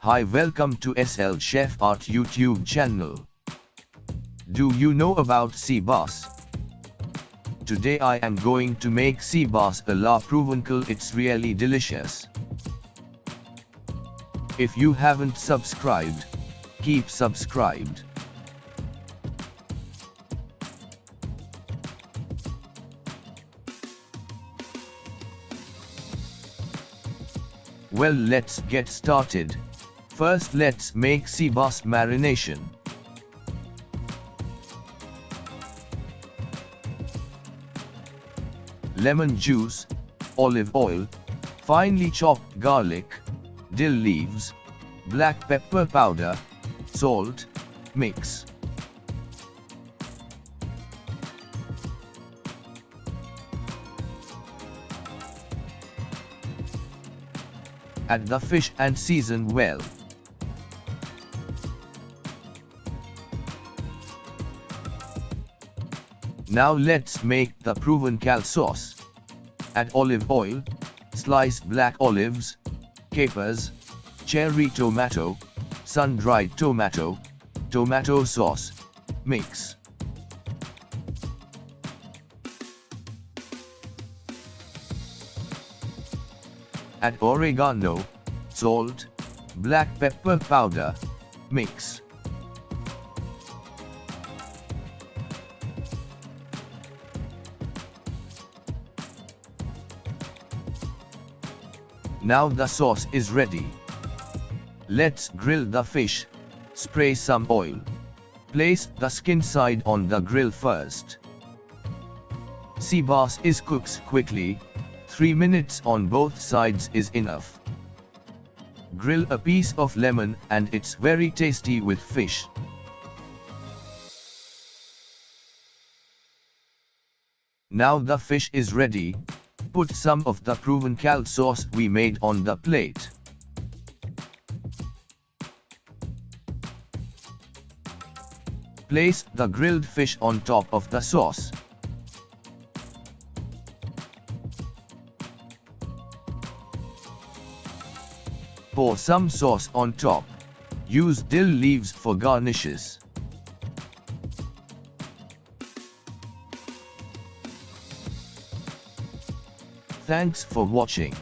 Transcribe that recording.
Hi, welcome to SL Chef Art YouTube channel. Do you know about sea bass? Today I am going to make sea bass a la Provencal. It's really delicious. If you haven't subscribed, keep subscribed. Well, let's get started. First, let's make sea bass marination. Lemon juice, olive oil, finely chopped garlic, dill leaves, black pepper powder, salt, mix. Add the fish and season well. Now let's make the Provencal sauce. Add olive oil, sliced black olives, capers, cherry tomato, sun-dried tomato, tomato sauce, mix. Add oregano, salt, black pepper powder, mix. Now the sauce is ready. Let's grill the fish. Spray some oil. Place the skin side on the grill first. Sea bass is cooked quickly. 3 minutes on both sides is enough. Grill a piece of lemon and it's very tasty with fish. Now the fish is ready. Put some of the Provencal sauce we made on the plate. Place the grilled fish on top of the sauce. Pour some sauce on top. Use dill leaves for garnishes. Thanks for watching.